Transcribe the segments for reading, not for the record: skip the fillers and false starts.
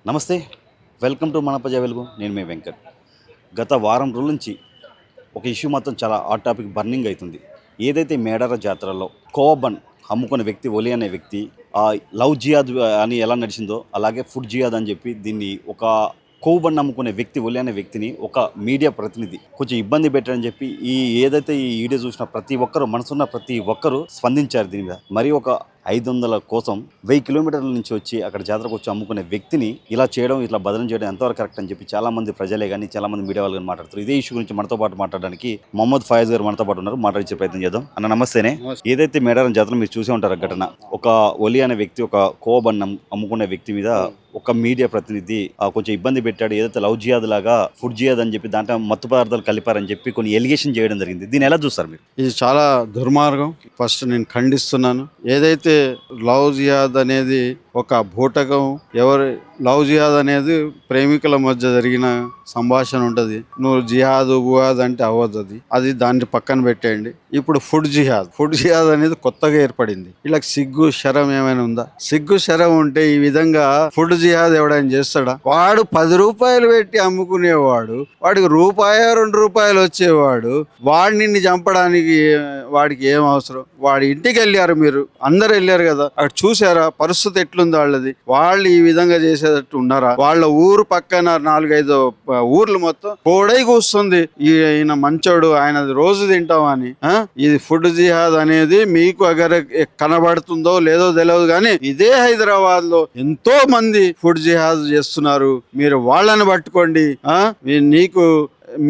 నమస్తే. Welcome to మన ప్రజా వెలుగు. నేను మీ వెంకట్. గత వారం రోజుల నుంచి ఒక ఇష్యూ మాత్రం చాలా హాట్ టాపిక్ బర్నింగ్ అవుతుంది. ఏదైతే మేడార జాతరలో కోవబన్ అమ్ముకునే వ్యక్తి ఒలి అనే వ్యక్తి లవ్ జియాద్ అని ఎలా నడిచిందో అలాగే ఫుడ్ జియాద్ అని చెప్పి దీన్ని ఒక కొవ్వుబన్ను అమ్ముకునే వ్యక్తి ఒలి అనే వ్యక్తిని ఒక మీడియా ప్రతినిధి కొంచెం ఇబ్బంది పెట్టారని చెప్పి ఏదైతే ఈ వీడియో చూసిన ప్రతి ఒక్కరు మనసున్న ప్రతి ఒక్కరు స్పందించారు దీని మీద. మరి ఒక 500 కోసం 1000 కిలోమీటర్ల నుంచి వచ్చి అక్కడ జాతరకు వచ్చి అమ్ముకునే వ్యక్తిని ఇలా చేయడం, ఇట్లా బదనం చేయడం ఎంతవరకు కరెక్ట్ అని చెప్పి చాలా మంది ప్రజలే కానీ చాలా మంది మీడియా వాళ్ళు కానీ మాట్లాడుతారు. ఇదే ఇష్యూ గురించి మనతో పాటు మాట్లాడడానికి మొహమ్మద్ ఫయాజ్ గారు మనతో పాటు ఉన్నారు. మాట్లాడించే ప్రయత్నం చేద్దాం. అన్న నమస్తేనే. ఏదైతే మేడారం జాతర మీరు చూసే ఉంటారు ఘటన, ఒక ఒలి అనే వ్యక్తి ఒక కోవబన్నం అమ్ముకునే వ్యక్తి మీద ఒక మీడియా ప్రతినిధి కొంచెం ఇబ్బంది పెట్టాడు. ఏదైతే లవ్ జియాద్ లాగా ఫుడ్ జియాద్ అని చెప్పి దాంట్లో మత్తు పదార్థాలు కలిపారని చెప్పి కొన్ని ఎలిగేషన్ చేయడం జరిగింది. దీన్ని ఎలా చూస్తారు మీరు? ఇది చాలా దుర్మార్గం. ఫస్ట్ నేను ఖండిస్తున్నాను. ఏదైతే లవ్ జిహాద్ అనేది ఒక బూటకం, లవ్ జిహాద్ అనేది ప్రేమికుల మధ్య జరిగిన సంభాషణ ఉంటుంది. నువ్వు జిహాద్ గుహాద్ అంటే అవ్వదు. అది దాన్ని పక్కన పెట్టేయండి. ఇప్పుడు ఫుడ్ జిహాద్ అనేది కొత్తగా ఏర్పడింది. ఇలా సిగ్గు శరం ఏమైనా ఉందా? సిగ్గు శరం ఉంటే ఈ విధంగా ఫుడ్ జిహాద్ ఎవడైనా చేస్తాడా? వాడు 10 రూపాయలు పెట్టి అమ్ముకునేవాడు, వాడికి ₹2 వచ్చేవాడు. వాడిని చంపడానికి వాడికి ఏం అవసరం? వాడి ఇంటికి వెళ్ళారు, మీరు అందరు వెళ్ళారు కదా, అక్కడ చూసారా పరిస్థితి ఎట్లుంది వాళ్ళది? వాళ్ళు ఈ విధంగా చేసేటట్టు ఉన్నారా? వాళ్ళ ఊరు పక్కన 4-5 ఊర్లు మొత్తం కోడై కూస్తుంది, ఈయన మంచోడు, ఆయన రోజు తింటామని. ఇది ఫుడ్ జిహాద్ అనేది మీకు అగర కనబడుతుందో లేదో తెలియదు, కానీ ఇదే హైదరాబాద్ లో ఎంతో మంది ఫుడ్ జిహాద్ చేస్తున్నారు. మీరు వాళ్ళని పట్టుకోండి.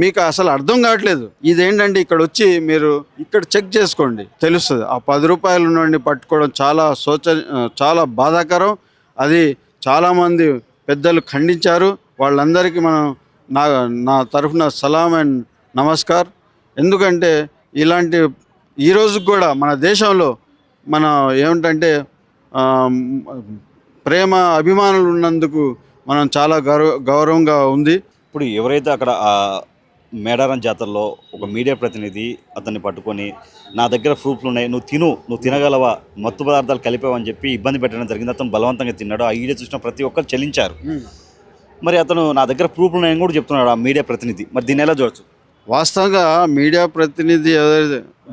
మీకు అసలు అర్థం కావట్లేదు. ఇదేంటంటే ఇక్కడ వచ్చి మీరు ఇక్కడ చెక్ చేసుకోండి, తెలుస్తుంది. ఆ 10 రూపాయల నుండి పట్టుకోవడం చాలా బాధాకరం. అది చాలామంది పెద్దలు ఖండించారు. వాళ్ళందరికీ నా తరఫున సలాం అండ్ నమస్కార్. ఎందుకంటే ఇలాంటి ఈరోజు కూడా మన దేశంలో ఏమిటంటే ప్రేమ అభిమానులు ఉన్నందుకు మనం చాలా గౌరవంగా ఉంది. ఇప్పుడు ఎవరైతే అక్కడ మేడారం జాతరలో ఒక మీడియా ప్రతినిధి అతన్ని పట్టుకొని నా దగ్గర ప్రూఫ్లు ఉన్నాయి, నువ్వు తినగలవా, మత్తు పదార్థాలు కలిపావని చెప్పి ఇబ్బంది పెట్టడం జరిగింది. అతను బలవంతంగా తిన్నాడు. ఆ వీడియో చూసిన ప్రతి ఒక్కరు చెల్లించారు. మరి అతను నా దగ్గర ప్రూఫ్లు ఉన్నాయని కూడా చెప్తున్నాడు ఆ మీడియా ప్రతినిధి. మరి దీన్ని ఎలా చూడొచ్చు? వాస్తవంగా మీడియా ప్రతినిధి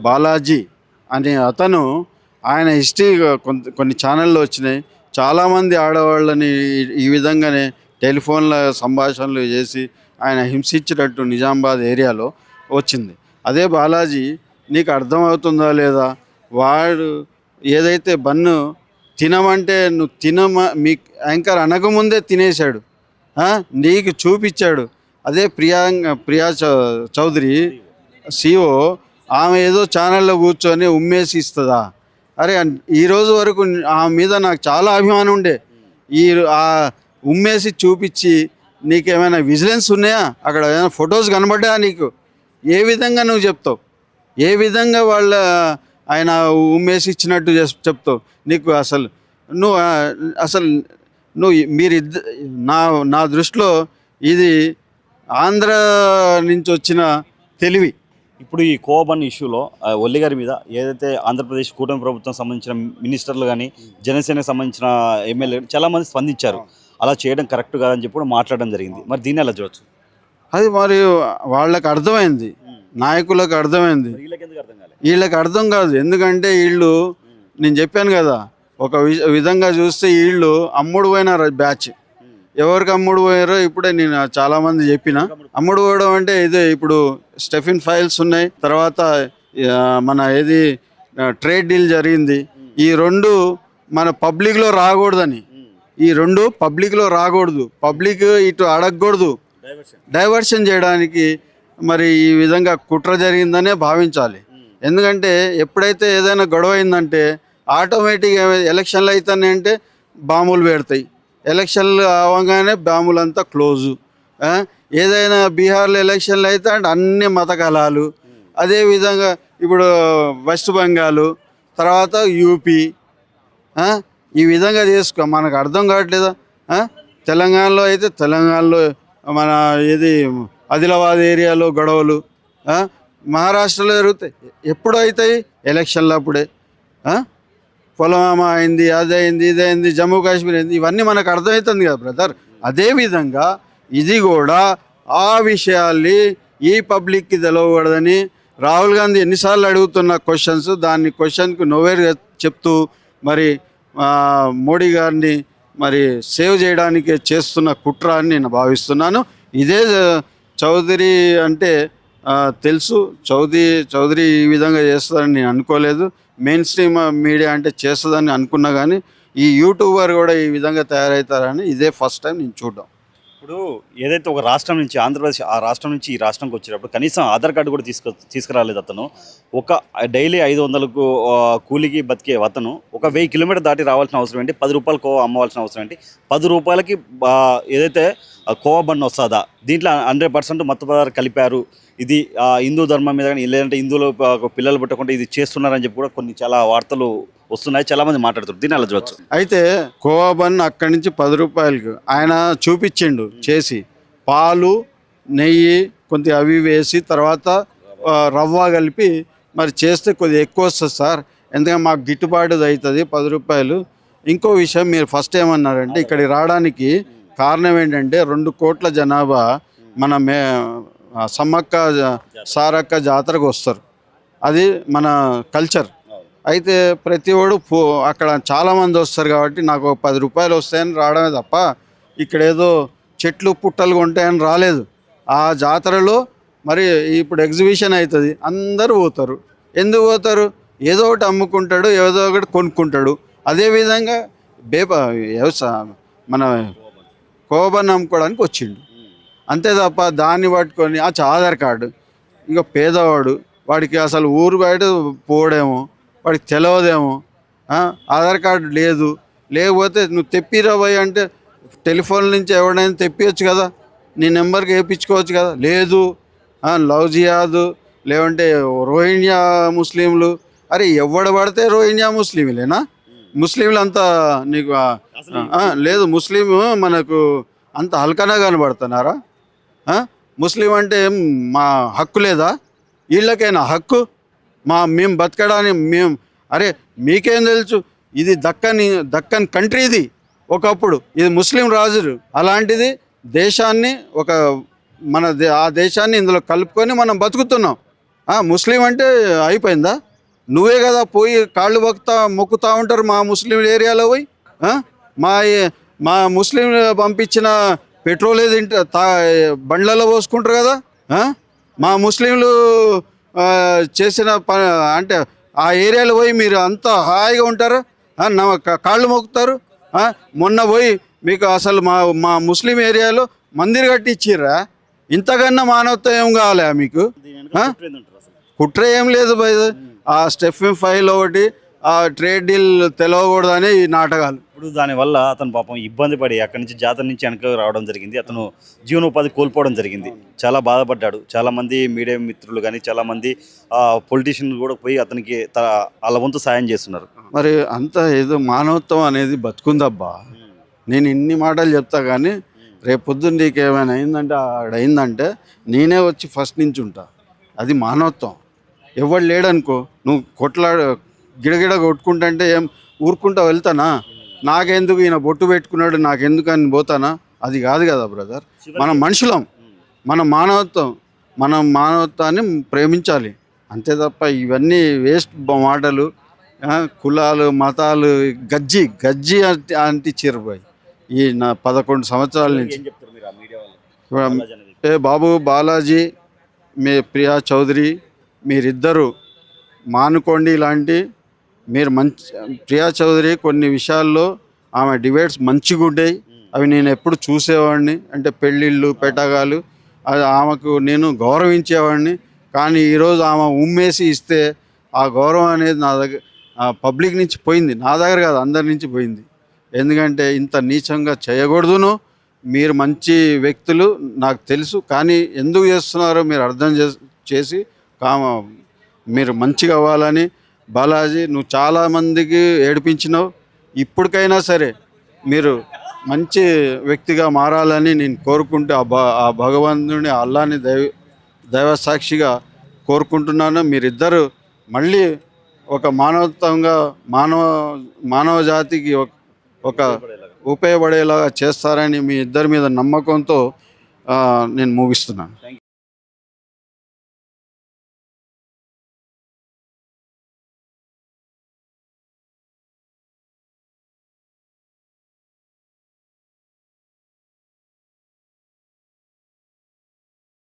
బాలాజీ అనే అతను, ఆయన హిస్టరీ కొన్ని ఛానళ్ళు వచ్చినాయి. చాలామంది ఆడవాళ్ళని ఈ విధంగానే టెలిఫోన్ల సంభాషణలు చేసి ఆయన హింసించినట్టు నిజామాబాద్ ఏరియాలో వచ్చింది. అదే బాలాజీ, నీకు అర్థమవుతుందా లేదా? వాడు ఏదైతే బన్ను తినమంటే నువ్వు మీ యాంకర్ అనకముందే తినేశాడు, నీకు చూపించాడు. అదే ప్రియా చౌదరి సిఓ, ఆమె ఏదో ఛానల్లో కూర్చొని ఉమ్మేసి ఇస్తుందా? అరే, ఈరోజు వరకు ఆమె మీద నాకు చాలా అభిమానం ఉండే. ఆ ఉమ్మేసి చూపించి నీకేమైనా విజిలెన్స్ ఉన్నాయా? అక్కడ ఏమైనా ఫొటోస్ కనబడ్డా నీకు? ఏ విధంగా నువ్వు చెప్తావు? ఏ విధంగా ఆయన ఉమ్మేసి ఇచ్చినట్టు చెప్తావు? నీకు నా దృష్టిలో ఇది ఆంధ్ర నుంచి వచ్చిన తెలివి. ఇప్పుడు ఈ కోవబన్ ఇష్యూలో ఒల్లి గారి మీద ఏదైతే ఆంధ్రప్రదేశ్ కూటమి ప్రభుత్వం సంబంధించిన మినిస్టర్లు కానీ జనసేనకు సంబంధించిన ఎమ్మెల్యేలు చాలామంది స్పందించారు. అలా చేయడం కరెక్ట్ కాదని చెప్పి కూడా మాట్లాడడం జరిగింది. మరి దీన్ని ఎలా చూడవచ్చు? అది మరి వాళ్ళకి అర్థమైంది, నాయకులకు అర్థమైంది, వీళ్ళకి అర్థం కాదు. ఎందుకంటే వీళ్ళు, నేను చెప్పాను కదా, ఒక విధంగా చూస్తే వీళ్ళు అమ్ముడు పోయిన బ్యాచ్. ఎవరికి అమ్ముడు పోయారో ఇప్పుడే నేను చాలామంది చెప్పిన. అమ్ముడు పోవడం అంటే ఇదే. ఇప్పుడు స్టెఫిన్ ఫైల్స్ ఉన్నాయి, తర్వాత మన ట్రేడ్ డీల్ జరిగింది. ఈ 2 మన పబ్లిక్లో రాకూడదని, ఈ 2 పబ్లిక్లో రాకూడదు, పబ్లిక్ ఇటు అడగకూడదు, డైవర్షన్ చేయడానికి మరి ఈ విధంగా కుట్ర జరిగిందనే భావించాలి. ఎందుకంటే ఎప్పుడైతే ఏదైనా గొడవ అయిందంటే ఆటోమేటిక్గా ఎలక్షన్లు అవుతాయంటే బాంబులు పెడతాయి. ఎలక్షన్లు అవగానే బాంబులంతా క్లోజు. ఏదైనా బీహార్లో ఎలక్షన్లు అయితే అంటే అన్ని మత కళాలు. అదేవిధంగా ఇప్పుడు వెస్ట్ బెంగాల్, తర్వాత యూపీ, ఈ విధంగా మనకు అర్థం కావట్లేదా? తెలంగాణలో అయితే తెలంగాణలో మన ఆదిలాబాద్ ఏరియాలో గొడవలు, మహారాష్ట్రలో జరుగుతాయి. ఎప్పుడు అవుతాయి? ఎలక్షన్లు అప్పుడే. పుల్వామా అయింది, అదైంది, ఇదైంది, జమ్మూ కాశ్మీర్ అయింది, ఇవన్నీ మనకు అర్థమవుతుంది కదా బ్రదర్. అదేవిధంగా ఇది కూడా ఆ విషయాల్ని ఈ పబ్లిక్కి తెలవకూడదని రాహుల్ గాంధీ ఎన్నిసార్లు అడుగుతున్న క్వశ్చన్స్, దాన్ని క్వశ్చన్కి నోవేర్ చెప్తూ మరి మోడీ గారిని మరి సేవ్ చేయడానికి చేస్తున్న కుట్ర అని నేను భావిస్తున్నాను. ఇదే చౌదరి అంటే తెలుసు, చౌదరి ఈ విధంగా చేస్తుందని నేను అనుకోలేదు. మెయిన్ స్ట్రీమ్ మీడియా అంటే చేస్తుందని అనుకున్నా, కానీ ఈ యూట్యూబర్ కూడా ఈ విధంగా తయారవుతారని ఇదే ఫస్ట్ టైం నేను చూడడం. ఇప్పుడు ఏదైతే ఒక రాష్ట్రం నుంచి ఆంధ్రప్రదేశ్, ఆ రాష్ట్రం నుంచి ఈ రాష్ట్రానికి వచ్చేటప్పుడు కనీసం ఆధార్ కార్డు కూడా తీసుకురాలేదు అతను. ఒక డైలీ 500కు కూలికి బతికే అతను ఒక 1000 కిలోమీటర్ దాటి రావాల్సిన అవసరం ఏంటి? 10 రూపాయలు కోవా అమ్మవలసిన అవసరం ఏంటి? 10 రూపాయలకి ఏదైతే కోవా బండి వస్తుందా? దీంట్లో 100% మత్తు పదార్థాలు కలిపారు, ఇది హిందూ ధర్మం మీద కానీ లేదంటే హిందువులు పిల్లలు పుట్టకుండా ఇది చేస్తున్నారని చెప్పి కూడా కొన్ని చాలా వార్తలు వస్తున్నాయి, చాలామంది మాట్లాడుతారు. దీన్ని అలా చూడవచ్చు. అయితే కోవా బన్ అక్కడి నుంచి 10 రూపాయలకు ఆయన చూపించిండు చేసి, పాలు, నెయ్యి కొంత అవి వేసి తర్వాత రవ్వ కలిపి మరి చేస్తే కొద్దిగా ఎక్కువ వస్తుంది సార్, ఎందుకంటే మాకు గిట్టుబాటు అవుతుంది 10 రూపాయలు. ఇంకో విషయం, మీరు ఫస్ట్ ఏమన్నారంటే ఇక్కడికి రావడానికి కారణం ఏంటంటే 2 కోట్ల జనాభా మన సమ్మక్క సారక్క జాతరకు వస్తారు, అది మన కల్చర్. అయితే ప్రతి ఒడు అక్కడ చాలామంది వస్తారు కాబట్టి నాకు 10 రూపాయలు వస్తాయని రావడమే తప్ప ఇక్కడ ఏదో చెట్లు పుట్టలు కొంటాయని రాలేదు. ఆ జాతరలో మరి ఇప్పుడు ఎగ్జిబిషన్ అవుతుంది, అందరూ పోతారు. ఎందుకు పోతారు? ఏదో ఒకటి అమ్ముకుంటాడు, ఏదో ఒకటి కొనుక్కుంటాడు. అదేవిధంగా మన కోబన్ అమ్ముకోవడానికి వచ్చిండు అంతే తప్ప దాన్ని పట్టుకొని ఆధార్ కార్డు, ఇంకా పేదవాడు వాడికి అసలు ఊరు బయట పోవడేమో, వాడికి తెలియదేమో, ఆధార్ కార్డు లేదు, లేకపోతే నువ్వు తెప్పిరాబోయ్ అంటే టెలిఫోన్ నుంచి ఎవడైనా తెప్పించచ్చు కదా, నీ నెంబర్కి వేయించుకోవచ్చు కదా. లేదు, లవ్ జిహాద్ లేదంటే రోహింగ్యా ముస్లింలు, అరే ఎవడ పడితే రోహింగ్యా ముస్లింలేనా? ముస్లింలు అంతా నీకు లేదు, ముస్లిం మనకు అంత హల్కనా కనబడుతున్నారా? ముస్లిం అంటే మా హక్కు లేదా? వీళ్ళకైనా హక్కు, మేము బతకడానికి అరే మీకేం తెలుసు? ఇది దక్కన్ కంట్రీ, ఇది ఒకప్పుడు ఇది ముస్లిం రాజులు. అలాంటిది దేశాన్ని ఆ దేశాన్ని ఇందులో కలుపుకొని మనం బతుకుతున్నాం. ముస్లిం అంటే అయిపోయిందా? నువ్వే కదా పోయి కాళ్ళు మొక్కుతా ఉంటారు మా ముస్లిం ఏరియాలో పోయి. మా ముస్లిం పంపించిన పెట్రోల్ ఏది బండ్లలో పోసుకుంటారు కదా. మా ముస్లింలు చేసిన అంటే ఆ ఏరియాలో పోయి మీరు అంతా హాయిగా ఉంటారు, కాళ్ళు మొక్కుతారు. మొన్న పోయి మీకు అసలు మా ముస్లిం ఏరియాలో మందిర్ కట్టించిర్రా? ఇంతకన్నా మానవత్వం ఏం కావాలా మీకు? కుట్ర ఏం లేదు బై. ఆ స్టెప్ 5 ఒకటి, ఆ ట్రేడ్ డీల్ తెలవకూడదని ఈ నాటకాలు. ఇప్పుడు దానివల్ల అతను పాపం ఇబ్బంది పడి అక్కడి నుంచి జాతర నుంచి వెనక రావడం జరిగింది. అతను జీవనోపాధి కోల్పోవడం జరిగింది, చాలా బాధపడ్డాడు. చాలామంది మీడియా మిత్రులు కానీ చాలామంది పొలిటీషియన్లు కూడా పోయి అతనికి వాళ్ళ వంతు సాయం చేస్తున్నారు. మరి అంత ఏదో మానవత్వం అనేది బతుకుందబ్బా. నేను ఇన్ని మాటలు చెప్తా కానీ రేపు పొద్దున్న నీకు ఏమైనా అయిందంటే నేనే వచ్చి ఫస్ట్ నుంచి ఉంటా. అది మానవత్వం. ఎవడు లేడనుకో, నువ్వు గిడగిడ కొట్టుకుంటుంటే ఏం ఊరుకుంటా వెళ్తానా? నాకెందుకు ఈయన బొట్టు పెట్టుకున్నాడు నాకెందుకు అని పోతానా? అది కాదు కదా బ్రదర్. మనం మనుషులం, మన మానవత్వాన్ని ప్రేమించాలి అంతే తప్ప ఇవన్నీ వేస్ట్ మాటలు, కులాలు మతాలు గజ్జి అంటించారు పోయి ఈ నా 11 సంవత్సరాల నుంచి. బాబు బాలాజీ, మీ ప్రియా చౌదరి, మీరిద్దరూ మానుకోండి ఇలాంటి. మీరు ప్రియా చౌదరి కొన్ని విషయాల్లో ఆమె డిబేట్స్ మంచిగా ఉంటాయి, అవి నేను ఎప్పుడు చూసేవాడిని. అంటే పెళ్ళిళ్ళు పెట్టగాలు అది ఆమెకు నేను గౌరవించేవాడిని. కానీ ఈరోజు ఆమె ఉమ్మేసి ఇస్తే ఆ గౌరవం అనేది నా దగ్గర పబ్లిక్ నుంచి పోయింది, నా దగ్గర కాదు అందరి నుంచి పోయింది. ఎందుకంటే ఇంత నీచంగా చేయకూడదును. మీరు మంచి వ్యక్తులు నాకు తెలుసు, కానీ ఎందుకు చేస్తున్నారో మీరు అర్థం చేసి మీరు మంచిగా అవ్వాలని. బాలాజీ, నువ్వు చాలామందికి ఏడిపించినావు, ఇప్పటికైనా సరే మీరు మంచి వ్యక్తిగా మారాలని నేను కోరుకుంటూ ఆ భగవంతుని అల్లాని దైవ సాక్షిగా కోరుకుంటున్నాను. మీరిద్దరు మళ్ళీ ఒక మానవత్వంగా మానవ జాతికి ఒక ఉపయోగపడేలాగా చేస్తారని మీ ఇద్దరి మీద నమ్మకంతో నేను ముగిస్తున్నాను.